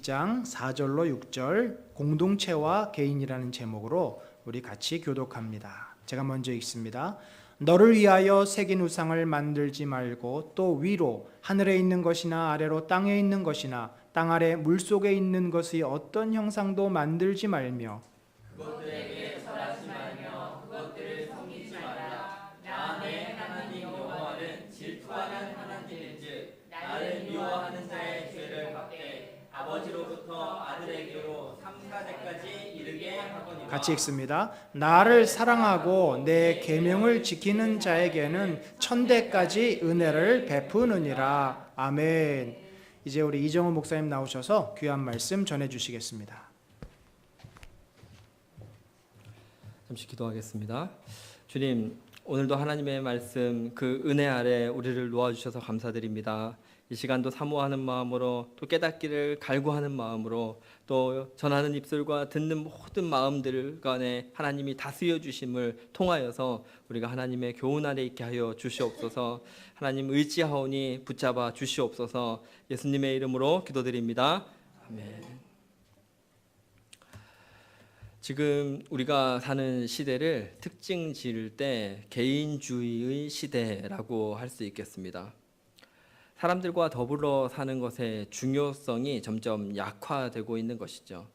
1장 4절로 6절 공동체와 개인이라는 제목으로 우리 같이 교독합니다. 제가 먼저 읽습니다. 너를 위하여 새긴 우상을 만들지 말고 또 위로 하늘에 있는 것이나 아래로 땅에 있는 것이나 땅 아래 물속에 있는 것의 어떤 형상도 만들지 말며 그것들에게 절하지 말며 그것들을 섬기지 말라. 나 내 하나님 여호와는 질투하는 하나님인즉 나를 미워하는 자의 죄를 갚되 아버지로부터 아들에게로 3-4대까지 이르게 하거니와. 같이 읽습니다. 나를 사랑하고 내 계명을 지키는 자에게는 1000대까지 은혜를 베푸느니라. 아멘. 이제 우리 이정우 목사님 나오셔서 귀한 말씀 전해 주시겠습니다. 잠시 기도하겠습니다. 주님, 오늘도 하나님의 말씀 그 은혜 아래 우리를 놓아주셔서 감사드립니다. 이 시간도 사모하는 마음으로 또 깨닫기를 갈구하는 마음으로 또 전하는 입술과 듣는 모든 마음들 간에 하나님이 다스려 주심을 통하여서 우리가 하나님의 교훈 아래 있게 하여 주시옵소서. 하나님 의지하오니 붙잡아 주시옵소서. 예수님의 이름으로 기도드립니다. 아멘. 지금 우리가 사는 시대를 특징 지을 때 개인주의의 시대라고 할 수 있겠습니다. 사람들과 더불어 사는 것의 중요성이 점점 약화되고 있는 것이죠.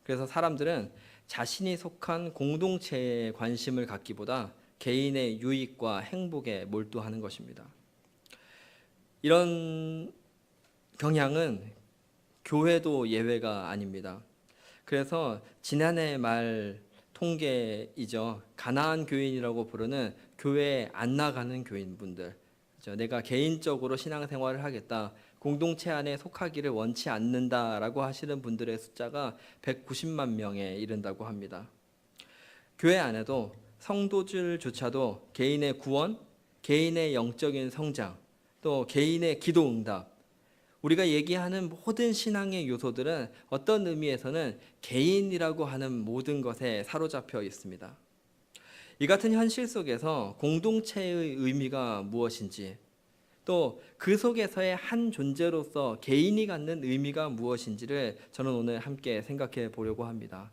그래서 사람들은 자신이 속한 공동체에 관심을 갖기보다 개인의 유익과 행복에 몰두하는 것입니다. 이런 경향은 교회도 예외가 아닙니다. 그래서 지난해 말 통계이죠. 가나안 교인이라고 부르는 교회에 안 나가는 교인분들, 내가 개인적으로 신앙생활을 하겠다, 공동체 안에 속하기를 원치 않는다라고 하시는 분들의 숫자가 190만 명에 이른다고 합니다. 교회 안에도 성도들조차도 개인의 구원, 개인의 영적인 성장, 또 개인의 기도 응답, 우리가 얘기하는 모든 신앙의 요소들은 어떤 의미에서는 개인이라고 하는 모든 것에 사로잡혀 있습니다. 이 같은 현실 속에서 공동체의 의미가 무엇인지, 또 그 속에서의 한 존재로서 개인이 갖는 의미가 무엇인지를 저는 오늘 함께 생각해 보려고 합니다.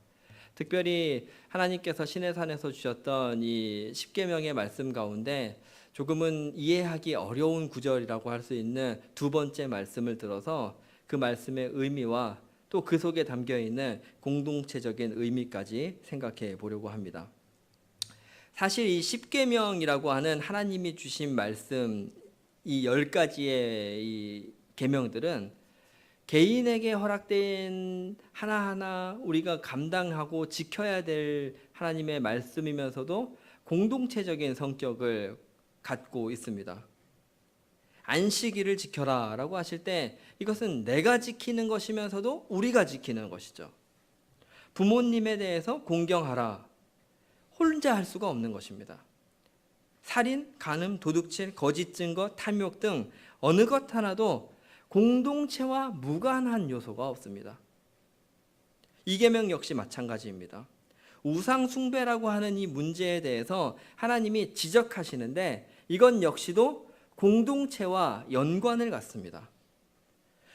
특별히 하나님께서 시내산에서 주셨던 이 10계명의 말씀 가운데 조금은 이해하기 어려운 구절이라고 할 수 있는 두 번째 말씀을 들어서 그 말씀의 의미와 또 그 속에 담겨 있는 공동체적인 의미까지 생각해 보려고 합니다. 사실 이 10계명이라고 하는 하나님이 주신 말씀, 이 10가지의 이 계명들은 개인에게 허락된 하나하나 우리가 감당하고 지켜야 될 하나님의 말씀이면서도 공동체적인 성격을 갖고 있습니다. 안식일을 지켜라 라고 하실 때 이것은 내가 지키는 것이면서도 우리가 지키는 것이죠. 부모님에 대해서 공경하라, 혼자 할 수가 없는 것입니다. 살인, 간음, 도둑질, 거짓 증거, 탐욕 등 어느 것 하나도 공동체와 무관한 요소가 없습니다. 이 계명 역시 마찬가지입니다. 우상 숭배라고 하는 이 문제에 대해서 하나님이 지적하시는데 이건 역시도 공동체와 연관을 갖습니다.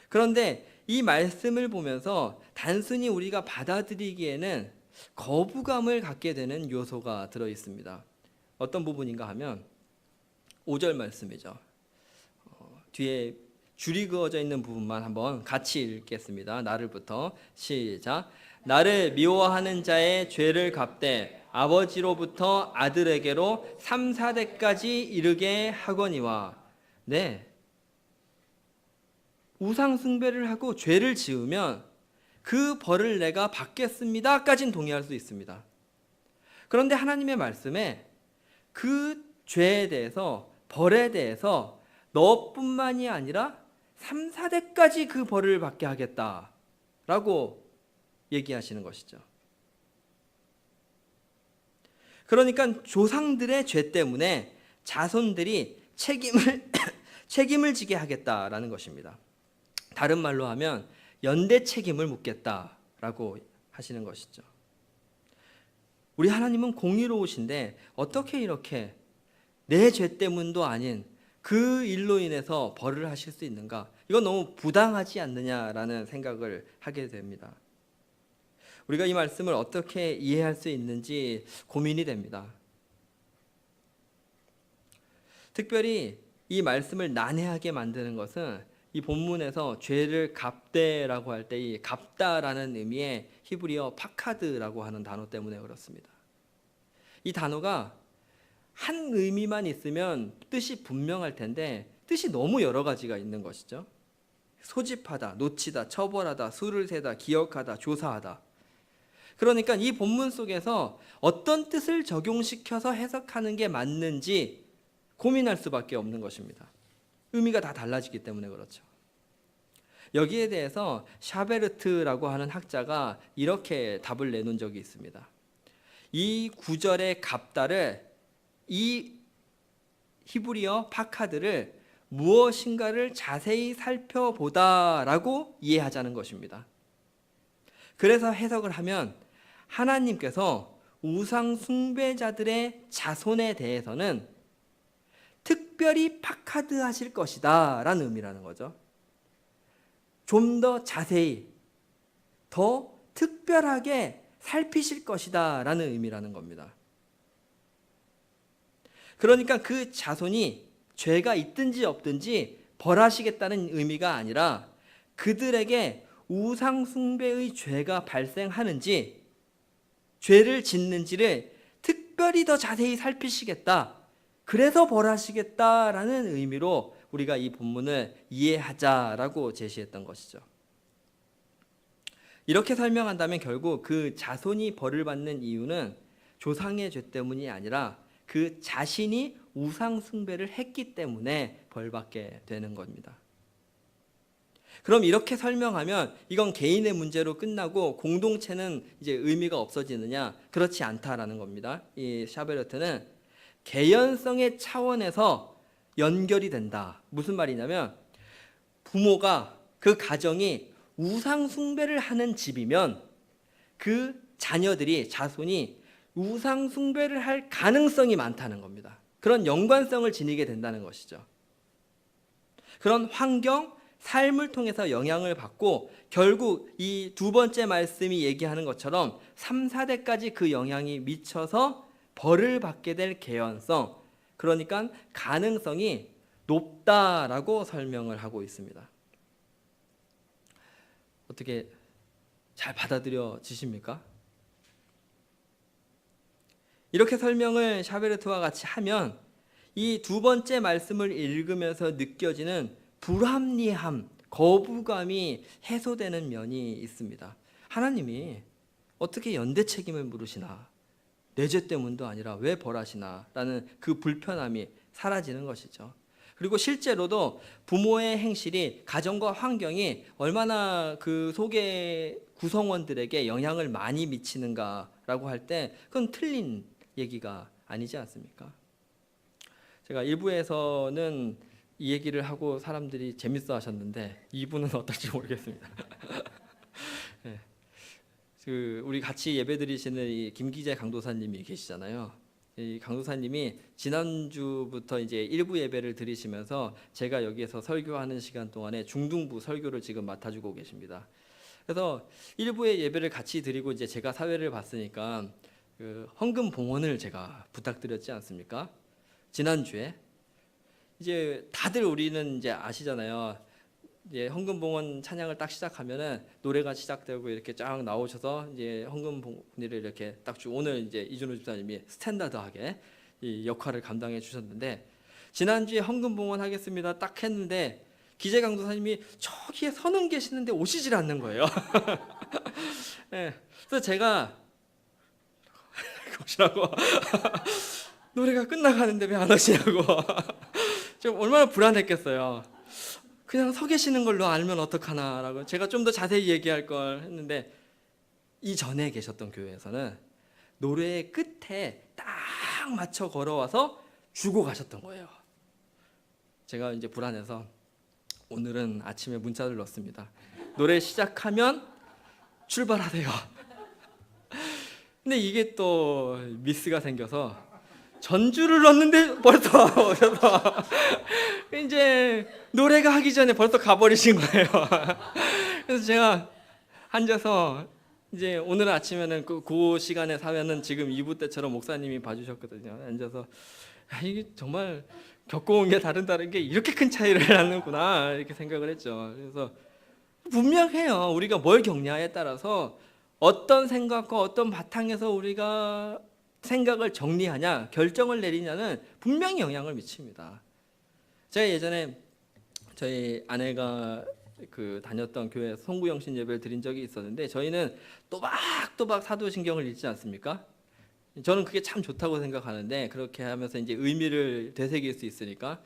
그런데 이 말씀을 보면서 단순히 우리가 받아들이기에는 거부감을 갖게 되는 요소가 들어 있습니다. 어떤 부분인가 하면 5절 말씀이죠. 뒤에 줄이 그어져 있는 부분만 한번 같이 읽겠습니다. 나를부터 시작. 나를 미워하는 자의 죄를 갚되 아버지로부터 아들에게로 3-4대까지 이르게 하거니와. 네, 우상 숭배를 하고 죄를 지으면 그 벌을 내가 받겠습니다 까진 동의할 수 있습니다. 그런데 하나님의 말씀에 그 죄에 대해서, 벌에 대해서 너뿐만이 아니라 3-4대까지 그 벌을 받게 하겠다라고 얘기하시는 것이죠. 그러니까 조상들의 죄 때문에 자손들이 책임을 지게 하겠다라는 것입니다. 다른 말로 하면 연대 책임을 묻겠다라고 하시는 것이죠. 우리 하나님은 공의로우신데 어떻게 이렇게 내 죄 때문도 아닌 그 일로 인해서 벌을 하실 수 있는가? 이건 너무 부당하지 않느냐라는 생각을 하게 됩니다. 우리가 이 말씀을 어떻게 이해할 수 있는지 고민이 됩니다. 특별히 이 말씀을 난해하게 만드는 것은 이 본문에서 죄를 갚되라고 할 때 이 갚다라는 의미의 히브리어 파카드라고 하는 단어 때문에 그렇습니다. 이 단어가 한 의미만 있으면 뜻이 분명할 텐데 뜻이 너무 여러 가지가 있는 것이죠. 소집하다, 놓치다, 처벌하다, 수를 세다, 기억하다, 조사하다. 그러니까 이 본문 속에서 어떤 뜻을 적용시켜서 해석하는 게 맞는지 고민할 수밖에 없는 것입니다. 의미가 다 달라지기 때문에 그렇죠. 여기에 대해서 샤베르트라고 하는 학자가 이렇게 답을 내놓은 적이 있습니다. 이 구절의 값다를 이 히브리어 파카드를 무엇인가를 자세히 살펴보다라고 이해하자는 것입니다. 그래서 해석을 하면 하나님께서 우상 숭배자들의 자손에 대해서는 특별히 파카드 하실 것이다 라는 의미라는 거죠. 좀 더 자세히, 더 특별하게 살피실 것이다 라는 의미라는 겁니다. 그러니까 그 자손이 죄가 있든지 없든지 벌하시겠다는 의미가 아니라 그들에게 우상 숭배의 죄가 발생하는지 죄를 짓는지를 특별히 더 자세히 살피시겠다. 그래서 벌하시겠다라는 의미로 우리가 이 본문을 이해하자라고 제시했던 것이죠. 이렇게 설명한다면 결국 그 자손이 벌을 받는 이유는 조상의 죄 때문이 아니라 그 자신이 우상 숭배를 했기 때문에 벌받게 되는 겁니다. 그럼 이렇게 설명하면 이건 개인의 문제로 끝나고 공동체는 이제 의미가 없어지느냐? 그렇지 않다라는 겁니다. 이 샤베르트는 개연성의 차원에서 연결이 된다. 무슨 말이냐면 부모가 그 가정이 우상 숭배를 하는 집이면 그 자녀들이 자손이 우상 숭배를 할 가능성이 많다는 겁니다. 그런 연관성을 지니게 된다는 것이죠. 그런 환경, 삶을 통해서 영향을 받고 결국 이 두 번째 말씀이 얘기하는 것처럼 3, 4대까지 그 영향이 미쳐서 벌을 받게 될 개연성, 그러니까 가능성이 높다라고 설명을 하고 있습니다. 어떻게 잘 받아들여지십니까? 이렇게 설명을 샤베르트와 같이 하면 이 두 번째 말씀을 읽으면서 느껴지는 불합리함, 거부감이 해소되는 면이 있습니다. 하나님이 어떻게 연대 책임을 물으시나? 내 죄 때문도 아니라 왜 벌하시나? 라는 그 불편함이 사라지는 것이죠. 그리고 실제로도 부모의 행실이 가정과 환경이 얼마나 그 속의 구성원들에게 영향을 많이 미치는가라고 할 때 그건 틀린 얘기가 아니지 않습니까? 제가 1부에서는 이 얘기를 하고 사람들이 재밌어 하셨는데 2부는 어떨지 모르겠습니다. 네. 우리 같이 예배 드리시는 이 김기재 강도사님이 계시잖아요. 이 강도사님이 지난주부터 이제 1부 예배를 드리시면서 제가 여기에서 설교하는 시간 동안에 중등부 설교를 지금 맡아주고 계십니다. 그래서 1부의 예배를 같이 드리고 이제 제가 사회를 봤으니까 그 헌금 봉헌을 제가 부탁드렸지 않습니까? 지난주에 이제 다들 우리는 이제 아시잖아요. 이제 헌금 봉헌 찬양을 딱 시작하면은 노래가 시작되고 이렇게 쫙 나오셔서 이제 헌금 봉헌을 이렇게 딱 주고 오늘 이제 이준호 집사님이 스탠다드하게 이 역할을 감당해 주셨는데 지난주에 헌금 봉헌 하겠습니다 딱 했는데 기재 강도사님이 저기에 서는 계시는데 오시질 않는 거예요. 네. 그래서 제가 오시라고 노래가 끝나가는데 왜 안 오시냐고 좀 얼마나 불안했겠어요. 그냥 서 계시는 걸로 알면 어떡하나라고 제가 좀 더 자세히 얘기할 걸 했는데 이전에 계셨던 교회에서는 노래의 끝에 딱 맞춰 걸어와서 주고 가셨던 거예요. 제가 이제 불안해서 오늘은 아침에 문자를 넣었습니다. 노래 시작하면 출발하세요. 근데 이게 또 미스가 생겨서 전주를 넣었는데 벌써 오셔서 이제 노래가 하기 전에 벌써 가버리신 거예요. 그래서 제가 앉아서 이제 오늘 아침에는 그 시간에 사면은 지금 2부 때처럼 목사님이 봐주셨거든요. 앉아서 이게 정말 겪어온 게 다른 게 이렇게 큰 차이를 나는구나 이렇게 생각을 했죠. 그래서 분명해요. 우리가 뭘 겪냐에 따라서 어떤 생각과 어떤 바탕에서 우리가 생각을 정리하냐, 결정을 내리냐는 분명히 영향을 미칩니다. 제가 예전에 저희 아내가 다녔던 교회 송구영신 예배를 드린 적이 있었는데 저희는 또박또박 사도신경을 읽지 않습니까? 저는 그게 참 좋다고 생각하는데 그렇게 하면서 이제 의미를 되새길 수 있으니까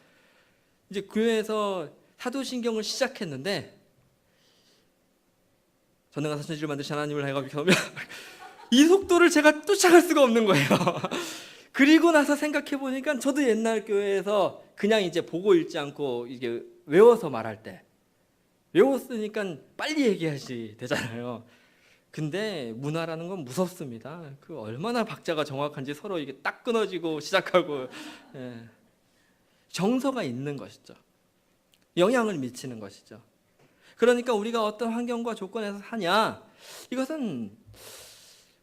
이제 교회에서 사도신경을 시작했는데 전능한 사천지를 만드신 하나님을 해가지고 이 속도를 제가 쫓아갈 수가 없는 거예요. 그리고 나서 생각해 보니까 저도 옛날 교회에서 그냥 이제 보고 읽지 않고 이게 외워서 말할 때 외웠으니까 빨리 얘기하시 되잖아요. 근데 문화라는 건 무섭습니다. 그 얼마나 박자가 정확한지 서로 이게 딱 끊어지고 시작하고 정서가 있는 것이죠. 영향을 미치는 것이죠. 그러니까 우리가 어떤 환경과 조건에서 사냐 이것은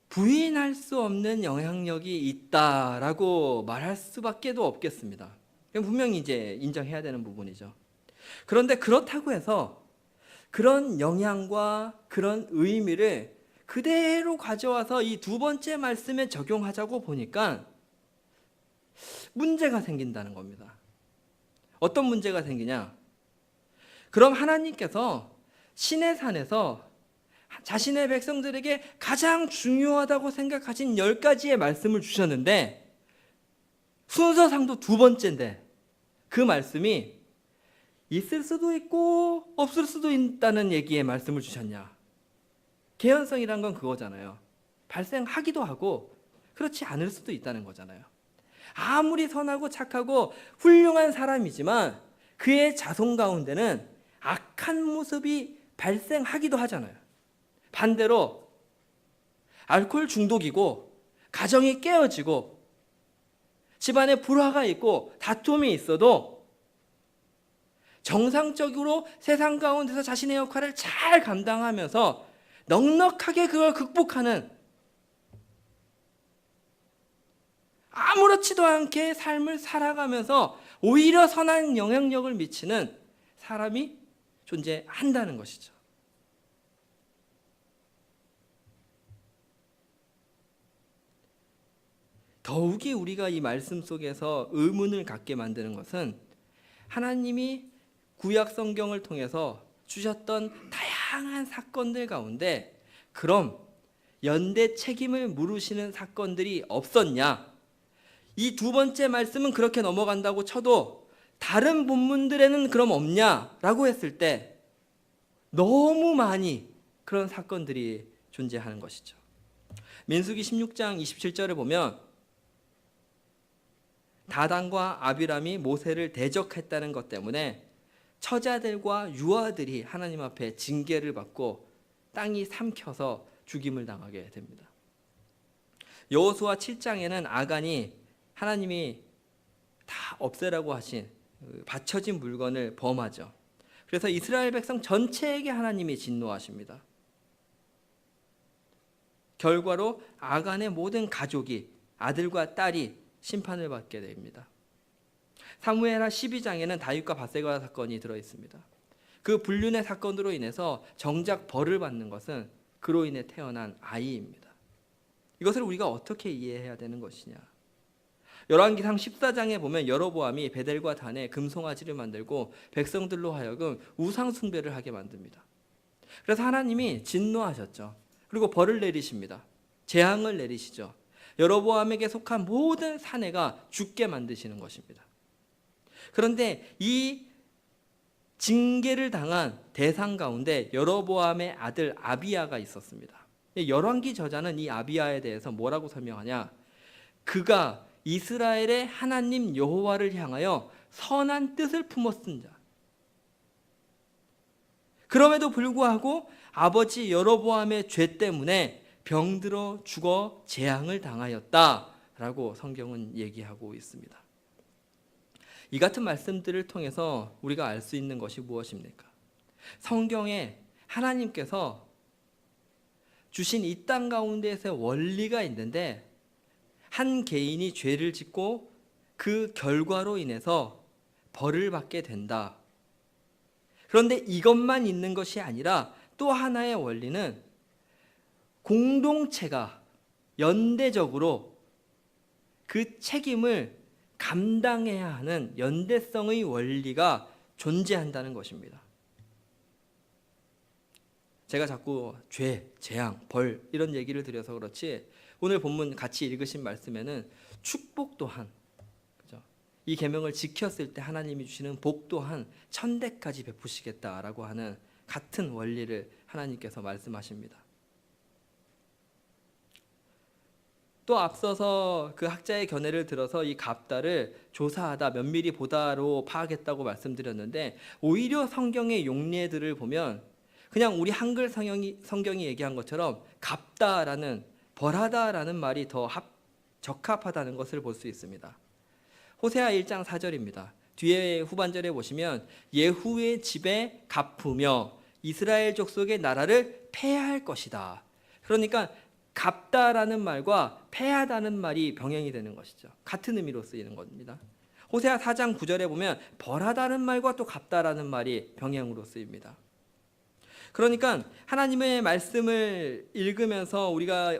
부인할 수 없는 영향력이 있다라고 말할 수밖에도 없겠습니다. 분명히 이제 인정해야 되는 부분이죠. 그런데 그렇다고 해서 그런 영향과 그런 의미를 그대로 가져와서 이 두 번째 말씀에 적용하자고 보니까 문제가 생긴다는 겁니다. 어떤 문제가 생기냐? 그럼 하나님께서 시내산에서 자신의 백성들에게 가장 중요하다고 생각하신 10가지의 말씀을 주셨는데 순서상도 두 번째인데 그 말씀이 있을 수도 있고 없을 수도 있다는 얘기의 말씀을 주셨냐? 개연성이란 건 그거잖아요. 발생하기도 하고 그렇지 않을 수도 있다는 거잖아요. 아무리 선하고 착하고 훌륭한 사람이지만 그의 자손 가운데는 악한 모습이 발생하기도 하잖아요. 반대로 알코올 중독이고 가정이 깨어지고 집안에 불화가 있고 다툼이 있어도 정상적으로 세상 가운데서 자신의 역할을 잘 감당하면서 넉넉하게 그걸 극복하는 아무렇지도 않게 삶을 살아가면서 오히려 선한 영향력을 미치는 사람이 존재한다는 것이죠. 더욱이 우리가 이 말씀 속에서 의문을 갖게 만드는 것은 하나님이 구약 성경을 통해서 주셨던 다양한 사건들 가운데 그럼 연대 책임을 물으시는 사건들이 없었냐? 이 두 번째 말씀은 그렇게 넘어간다고 쳐도 다른 본문들에는 그럼 없냐라고 했을 때 너무 많이 그런 사건들이 존재하는 것이죠. 민수기 16장 27절을 보면 다단과 아비람이 모세를 대적했다는 것 때문에 처자들과 유아들이 하나님 앞에 징계를 받고 땅이 삼켜서 죽임을 당하게 됩니다. 여호수아 7장에는 아간이 하나님이 다 없애라고 하신 바쳐진 물건을 범하죠. 그래서 이스라엘 백성 전체에게 하나님이 진노하십니다. 결과로 아간의 모든 가족이 아들과 딸이 심판을 받게 됩니다. 사무엘하 12장에는 다윗과 밧세바 사건이 들어있습니다. 그 불륜의 사건으로 인해서 정작 벌을 받는 것은 그로 인해 태어난 아이입니다. 이것을 우리가 어떻게 이해해야 되는 것이냐? 열왕기상 14장에 보면 여로보암이 베델과 단에 금송아지를 만들고 백성들로 하여금 우상 숭배를 하게 만듭니다. 그래서 하나님이 진노하셨죠. 그리고 벌을 내리십니다. 재앙을 내리시죠. 여로보암에게 속한 모든 사내가 죽게 만드시는 것입니다. 그런데 이 징계를 당한 대상 가운데 여로보암의 아들 아비야가 있었습니다. 열왕기 저자는 이 아비야에 대해서 뭐라고 설명하냐? 그가 이스라엘의 하나님 여호와를 향하여 선한 뜻을 품었은 자. 그럼에도 불구하고 아버지 여로보암의 죄 때문에 병들어 죽어 재앙을 당하였다 라고 성경은 얘기하고 있습니다. 이 같은 말씀들을 통해서 우리가 알 수 있는 것이 무엇입니까? 성경에 하나님께서 주신 이 땅 가운데에서의 원리가 있는데, 한 개인이 죄를 짓고 그 결과로 인해서 벌을 받게 된다. 그런데 이것만 있는 것이 아니라 또 하나의 원리는 공동체가 연대적으로 그 책임을 감당해야 하는 연대성의 원리가 존재한다는 것입니다. 제가 자꾸 죄, 재앙, 벌 이런 얘기를 드려서 그렇지, 오늘 본문 같이 읽으신 말씀에는 축복 또한, 그죠? 이 계명을 지켰을 때 하나님이 주시는 복 또한 천대까지 베푸시겠다라고 하는 같은 원리를 하나님께서 말씀하십니다. 또 앞서서 그 학자의 견해를 들어서 이 갑다를 조사하다, 면밀히 보다로 파악했다고 말씀드렸는데, 오히려 성경의 용례들을 보면 그냥 우리 한글 성경이 얘기한 것처럼 갑다라는, 벌하다라는 말이 더 적합하다는 것을 볼 수 있습니다. 호세아 1장 4절입니다. 뒤에 후반절에 보시면 예후의 집에 갚으며 이스라엘 족속의 나라를 패할 것이다. 그러니까 갚다라는 말과 패하다는 말이 병행이 되는 것이죠. 같은 의미로 쓰이는 겁니다. 호세아 4장 9절에 보면 벌하다는 말과 또 갚다라는 말이 병행으로 쓰입니다. 그러니까 하나님의 말씀을 읽으면서 우리가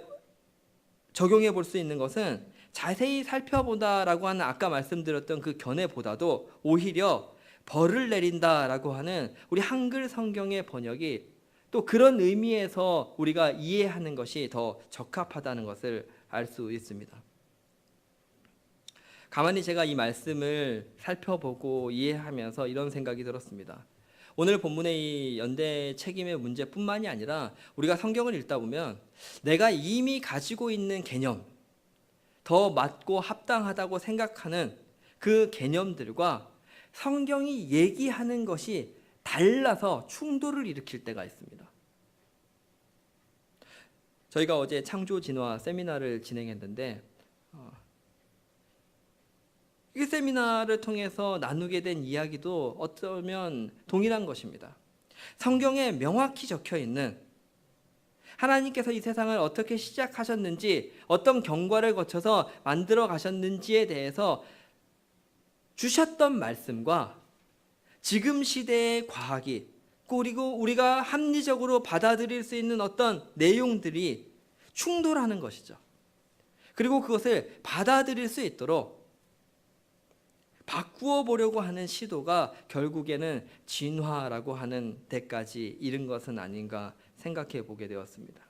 적용해 볼 수 있는 것은 자세히 살펴보다라고 하는 아까 말씀드렸던 그 견해보다도 오히려 벌을 내린다라고 하는 우리 한글 성경의 번역이 또 그런 의미에서 우리가 이해하는 것이 더 적합하다는 것을 알 수 있습니다. 가만히 제가 이 말씀을 살펴보고 이해하면서 이런 생각이 들었습니다. 오늘 본문의 이 연대 책임의 문제뿐만이 아니라 우리가 성경을 읽다 보면 내가 이미 가지고 있는 개념, 더 맞고 합당하다고 생각하는 그 개념들과 성경이 얘기하는 것이 달라서 충돌을 일으킬 때가 있습니다. 저희가 어제 창조 진화 세미나를 진행했는데 이 세미나를 통해서 나누게 된 이야기도 어쩌면 동일한 것입니다. 성경에 명확히 적혀 있는 하나님께서 이 세상을 어떻게 시작하셨는지, 어떤 경과를 거쳐서 만들어 가셨는지에 대해서 주셨던 말씀과 지금 시대의 과학이, 그리고 우리가 합리적으로 받아들일 수 있는 어떤 내용들이 충돌하는 것이죠. 그리고 그것을 받아들일 수 있도록 바꾸어 보려고 하는 시도가 결국에는 진화라고 하는 데까지 이른 것은 아닌가 생각해 보게 되었습니다.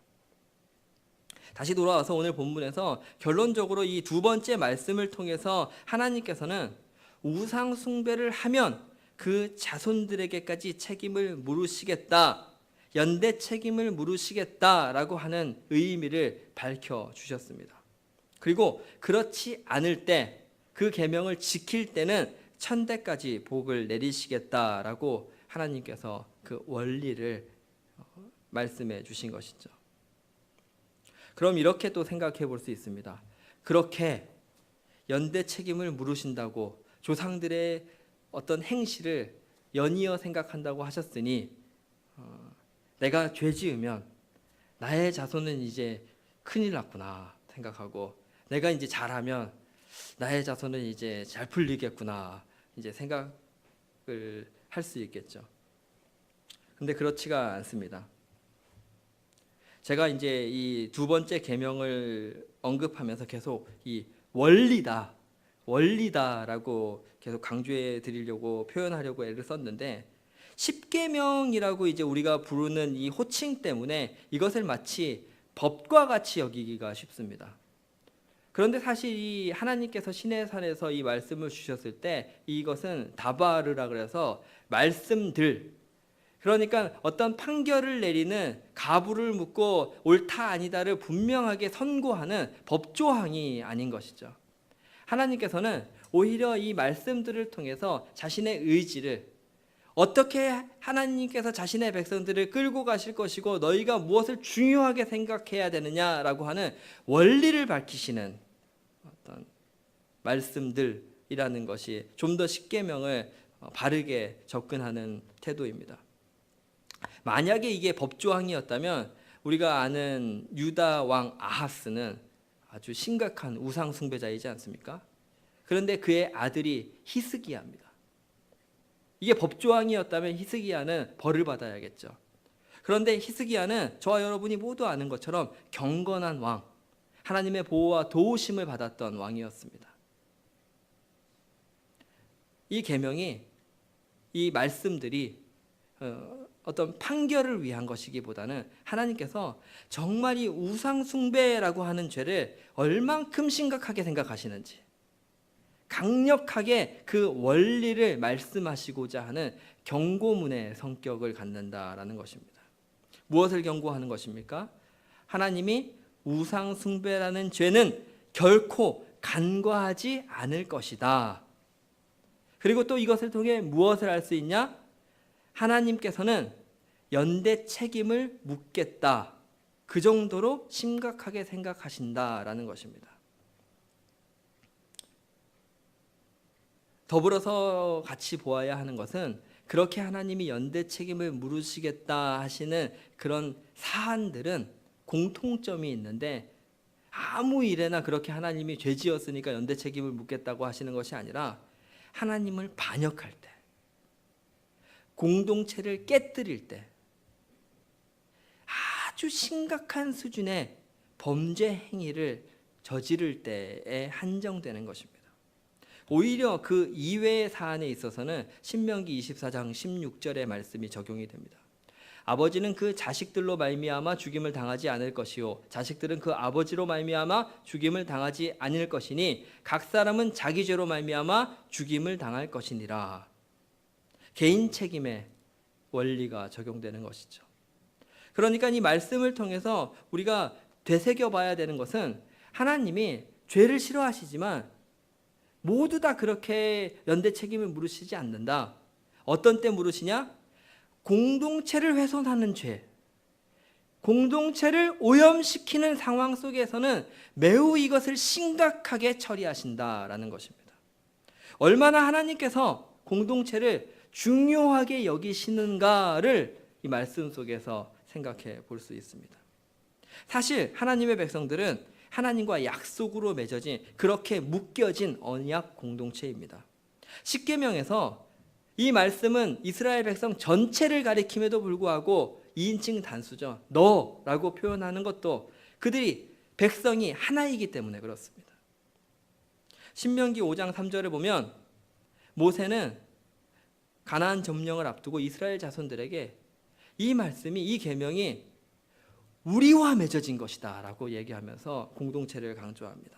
다시 돌아와서 오늘 본문에서 결론적으로 이 두 번째 말씀을 통해서 하나님께서는 우상 숭배를 하면 그 자손들에게까지 책임을 물으시겠다, 연대 책임을 물으시겠다라고 하는 의미를 밝혀 주셨습니다. 그리고 그렇지 않을 때, 그 계명을 지킬 때는 천대까지 복을 내리시겠다라고 하나님께서 그 원리를 말씀해 주신 것이죠. 그럼 이렇게 또 생각해 볼 수 있습니다. 그렇게 연대 책임을 물으신다고 조상들의 어떤 행실을 연이어 생각한다고 하셨으니 내가 죄 지으면 나의 자손은 이제 큰일 났구나 생각하고, 내가 이제 잘하면 나의 자손은 이제 잘 풀리겠구나 이제 생각을 할 수 있겠죠. 근데 그렇지가 않습니다. 제가 이제 이 두 번째 계명을 언급하면서 계속 이 원리다라고 계속 강조해 드리려고, 표현하려고 애를 썼는데, 십계명이라고 이제 우리가 부르는 이 호칭 때문에 이것을 마치 법과 같이 여기기가 쉽습니다. 그런데 사실 이 하나님께서 시내산에서 이 말씀을 주셨을 때 이것은 다바르라 그래서 말씀들, 그러니까 어떤 판결을 내리는, 가부를 묻고 옳다 아니다를 분명하게 선고하는 법조항이 아닌 것이죠. 하나님께서는 오히려 이 말씀들을 통해서 자신의 의지를, 어떻게 하나님께서 자신의 백성들을 끌고 가실 것이고 너희가 무엇을 중요하게 생각해야 되느냐라고 하는 원리를 밝히시는 어떤 말씀들이라는 것이 좀 더 십계명을 바르게 접근하는 태도입니다. 만약에 이게 법조항이었다면 우리가 아는 유다 왕 아하스는 아주 심각한 우상 숭배자이지 않습니까? 그런데 그의 아들이 히스기야입니다. 이게 법조항이었다면 히스기야는 벌을 받아야겠죠. 그런데 히스기야는 저와 여러분이 모두 아는 것처럼 경건한 왕, 하나님의 보호와 도우심을 받았던 왕이었습니다. 이 계명이, 이 말씀들이 어떤 판결을 위한 것이기보다는 하나님께서 정말 이 우상 숭배라고 하는 죄를 얼만큼 심각하게 생각하시는지 강력하게 그 원리를 말씀하시고자 하는 경고문의 성격을 갖는다라는 것입니다. 무엇을 경고하는 것입니까? 하나님이 우상 숭배라는 죄는 결코 간과하지 않을 것이다. 그리고 또 이것을 통해 무엇을 알 수 있냐? 하나님께서는 연대 책임을 묻겠다. 그 정도로 심각하게 생각하신다라는 것입니다. 더불어서 같이 보아야 하는 것은 그렇게 하나님이 연대 책임을 물으시겠다 하시는 그런 사안들은 공통점이 있는데 아무 일에나 그렇게 하나님이 죄 지었으니까 연대 책임을 묻겠다고 하시는 것이 아니라 하나님을 반역할 때, 공동체를 깨뜨릴 때 아주 심각한 수준의 범죄 행위를 저지를 때에 한정되는 것입니다. 오히려 그 이외의 사안에 있어서는 신명기 24장 16절의 말씀이 적용이 됩니다. 아버지는 그 자식들로 말미암아 죽임을 당하지 않을 것이요 자식들은 그 아버지로 말미암아 죽임을 당하지 않을 것이니 각 사람은 자기 죄로 말미암아 죽임을 당할 것이니라. 개인 책임의 원리가 적용되는 것이죠. 그러니까 이 말씀을 통해서 우리가 되새겨 봐야 되는 것은 하나님이 죄를 싫어하시지만 모두 다 그렇게 연대 책임을 물으시지 않는다. 어떤 때 물으시냐? 공동체를 훼손하는 죄, 공동체를 오염시키는 상황 속에서는 매우 이것을 심각하게 처리하신다라는 것입니다. 얼마나 하나님께서 공동체를 중요하게 여기시는가를 이 말씀 속에서 생각해 볼 수 있습니다. 사실 하나님의 백성들은 하나님과 약속으로 맺어진 그렇게 묶여진 언약 공동체입니다. 십계명에서 이 말씀은 이스라엘 백성 전체를 가리킴에도 불구하고 2인칭 단수죠. 너라고 표현하는 것도 그들이 백성이 하나이기 때문에 그렇습니다. 신명기 5장 3절에 보면 모세는 가나안 점령을 앞두고 이스라엘 자손들에게 이 말씀이, 이 계명이 우리와 맺어진 것이다 라고 얘기하면서 공동체를 강조합니다.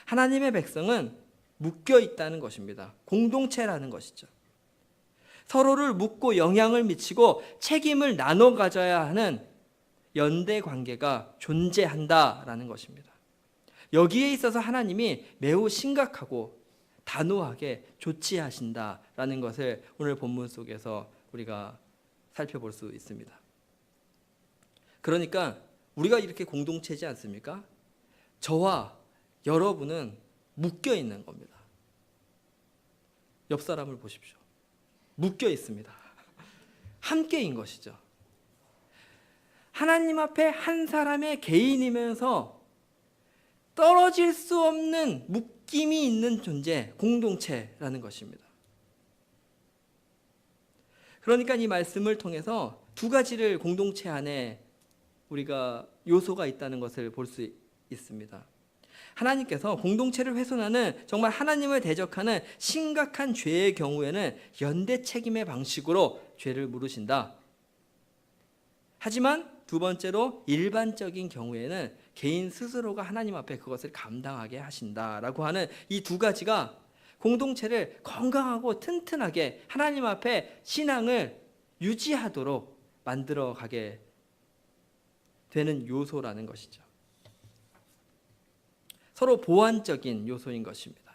하나님의 백성은 묶여 있다는 것입니다. 공동체라는 것이죠. 서로를 묶고 영향을 미치고 책임을 나눠 가져야 하는 연대 관계가 존재한다라는 것입니다. 여기에 있어서 하나님이 매우 심각하고 단호하게 조치하신다라는 것을 오늘 본문 속에서 우리가 살펴볼 수 있습니다. 그러니까 우리가 이렇게 공동체지 않습니까? 저와 여러분은 묶여 있는 겁니다. 옆 사람을 보십시오. 묶여 있습니다. 함께인 것이죠. 하나님 앞에 한 사람의 개인이면서 떨어질 수 없는 묶임이 있는 존재, 공동체라는 것입니다. 그러니까 이 말씀을 통해서 두 가지를 공동체 안에 우리가 요소가 있다는 것을 볼 수 있습니다. 하나님께서 공동체를 훼손하는 정말 하나님을 대적하는 심각한 죄의 경우에는 연대 책임의 방식으로 죄를 물으신다. 하지만 두 번째로 일반적인 경우에는 개인 스스로가 하나님 앞에 그것을 감당하게 하신다라고 하는 이 두 가지가 공동체를 건강하고 튼튼하게 하나님 앞에 신앙을 유지하도록 만들어가게 되는 요소라는 것이죠. 서로 보완적인 요소인 것입니다.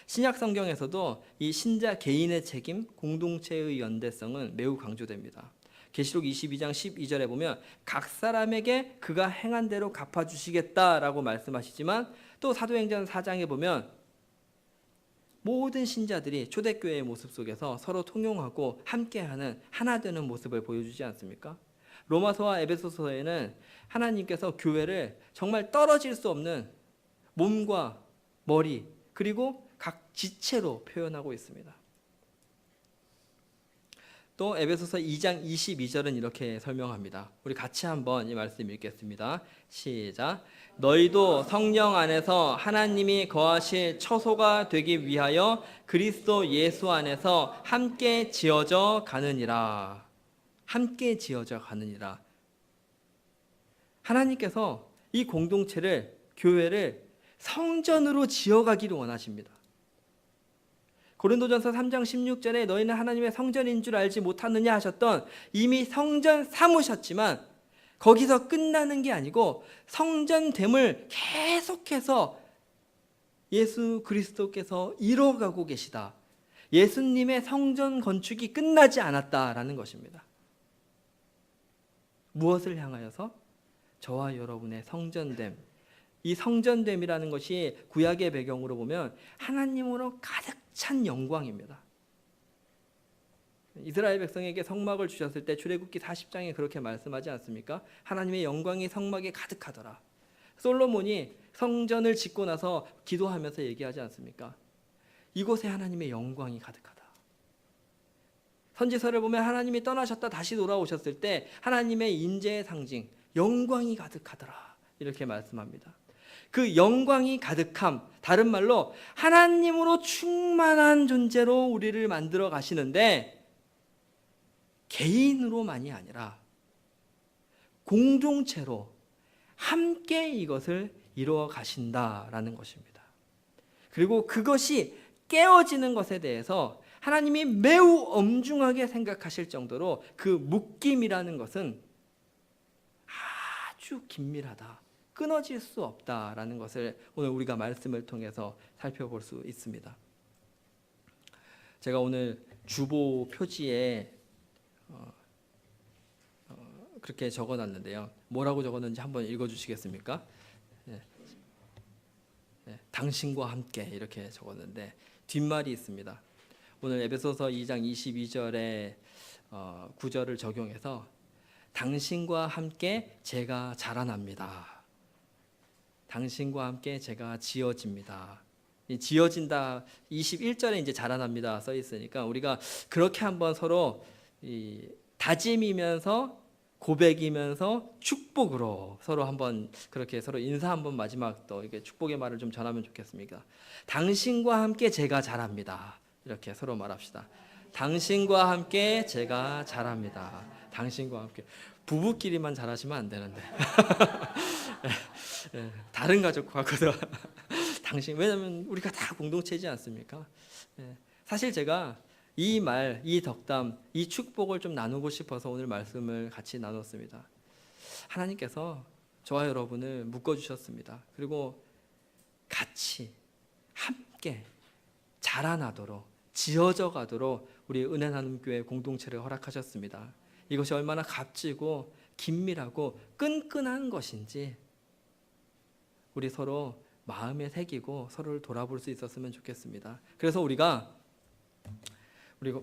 신약 성경에서도 이 신자 개인의 책임, 공동체의 연대성은 매우 강조됩니다. 계시록 22장 12절에 보면 각 사람에게 그가 행한 대로 갚아주시겠다라고 말씀하시지만 또 사도행전 4장에 보면 모든 신자들이 초대교회의 모습 속에서 서로 통용하고 함께하는 하나 되는 모습을 보여주지 않습니까? 로마서와 에베소서에는 하나님께서 교회를 정말 떨어질 수 없는 몸과 머리 그리고 각 지체로 표현하고 있습니다. 또 에베소서 2장 22절은 이렇게 설명합니다. 우리 같이 한번 이 말씀 읽겠습니다. 시작. 너희도 성령 안에서 하나님이 거하실 처소가 되기 위하여 그리스도 예수 안에서 함께 지어져 가느니라. 함께 지어져 가느니라. 하나님께서 이 공동체를, 교회를 성전으로 지어가기를 원하십니다. 고린도전서 3장 16절에 너희는 하나님의 성전인 줄 알지 못하느냐 하셨던, 이미 성전 삼으셨지만 거기서 끝나는 게 아니고 성전됨을 계속해서 예수 그리스도께서 이뤄가고 계시다. 예수님의 성전 건축이 끝나지 않았다라는 것입니다. 무엇을 향하여서? 저와 여러분의 성전됨. 이 성전됨이라는 것이 구약의 배경으로 보면 하나님으로 가득 찬 영광입니다. 이스라엘 백성에게 성막을 주셨을 때 출애굽기 40장에 그렇게 말씀하지 않습니까? 하나님의 영광이 성막에 가득하더라. 솔로몬이 성전을 짓고 나서 기도하면서 얘기하지 않습니까? 이곳에 하나님의 영광이 가득하다. 선지서를 보면 하나님이 떠나셨다 다시 돌아오셨을 때 하나님의 인재의 상징, 영광이 가득하더라. 이렇게 말씀합니다. 그 영광이 가득함, 다른 말로 하나님으로 충만한 존재로 우리를 만들어 가시는데 개인으로만이 아니라 공동체로 함께 이것을 이루어 가신다라는 것입니다. 그리고 그것이 깨어지는 것에 대해서 하나님이 매우 엄중하게 생각하실 정도로 그 묶임이라는 것은 아주 긴밀하다, 끊어질 수 없다라는 것을 오늘 우리가 말씀을 통해서 살펴볼 수 있습니다. 제가 오늘 주보 표지에 그렇게 적어놨는데요. 뭐라고 적었는지 한번 읽어주시겠습니까? 네. 네. 당신과 함께 이렇게 적었는데 뒷말이 있습니다. 오늘 에베소서 2장 22절의 구절을 적용해서 당신과 함께 제가 자라납니다. 당신과 함께 제가 지어집니다. 지어진다 21절에 이제 자라납니다 써 있으니까 우리가 그렇게 한번 서로 다짐이면서 고백이면서 축복으로 서로 한번 그렇게 서로 인사 한번 마지막 또 이게 축복의 말을 좀 전하면 좋겠습니다. 당신과 함께 제가 자랍니다. 이렇게 서로 말합시다. 당신과 함께 제가 자랍니다. 당신과 함께. 부부끼리만 잘하시면 안 되는데 다른 가족과도 당신, 왜냐하면 우리가 다 공동체이지 않습니까? 사실 제가 이 말, 이 덕담, 이 축복을 좀 나누고 싶어서 오늘 말씀을 같이 나눴습니다. 하나님께서 저와 여러분을 묶어주셨습니다. 그리고 같이 함께 자라나도록 지어져 가도록 우리 은혜 나눔 교회 공동체를 허락하셨습니다. 이것이 얼마나 값지고 긴밀하고 끈끈한 것인지 우리 서로 마음에 새기고 서로를 돌아볼 수 있었으면 좋겠습니다. 그래서 우리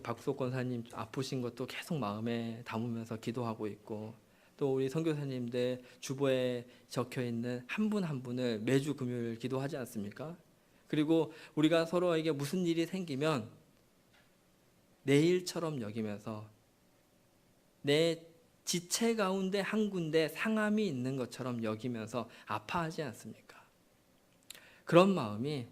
박수옥 권사님 아프신 것도 계속 마음에 담으면서 기도하고 있고, 또 우리 선교사님들 주보에 적혀 있는 한 분 한 분을 매주 금요일 기도하지 않습니까? 그리고 우리가 서로에게 무슨 일이 생기면 내일처럼 여기면서 내 지체 가운데 한 군데 상함이 있는 것처럼 여기면서 아파하지 않습니까? 그런 마음이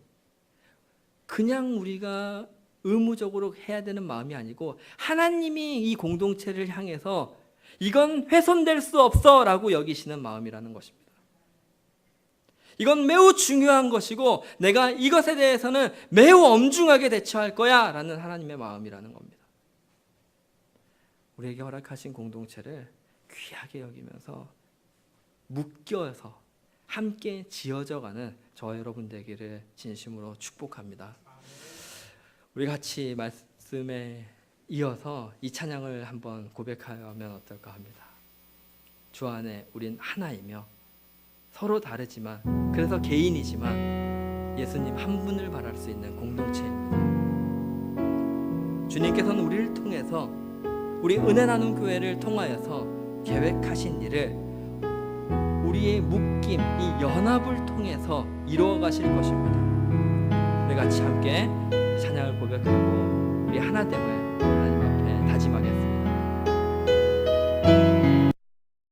그냥 우리가 의무적으로 해야 되는 마음이 아니고 하나님이 이 공동체를 향해서 이건 훼손될 수 없어 라고 여기시는 마음이라는 것입니다. 이건 매우 중요한 것이고 내가 이것에 대해서는 매우 엄중하게 대처할 거야 라는 하나님의 마음이라는 겁니다. 우리에게 허락하신 공동체를 귀하게 여기면서 묶여서 함께 지어져가는 저와 여러분 되기를 진심으로 축복합니다. 우리 같이 말씀의 이어서 이 찬양을 한번 고백하면 어떨까 합니다. 주 안에 우린 하나이며 서로 다르지만, 그래서 개인이지만 예수님 한 분을 바랄 수 있는 공동체입니다. 주님께서는 우리를 통해서, 우리 은혜 나눔 교회를 통하여서 계획하신 일을 우리의 묶임, 이 연합을 통해서 이루어 가실 것입니다. 우리 같이 함께 찬양을 고백하고 우리 하나됨을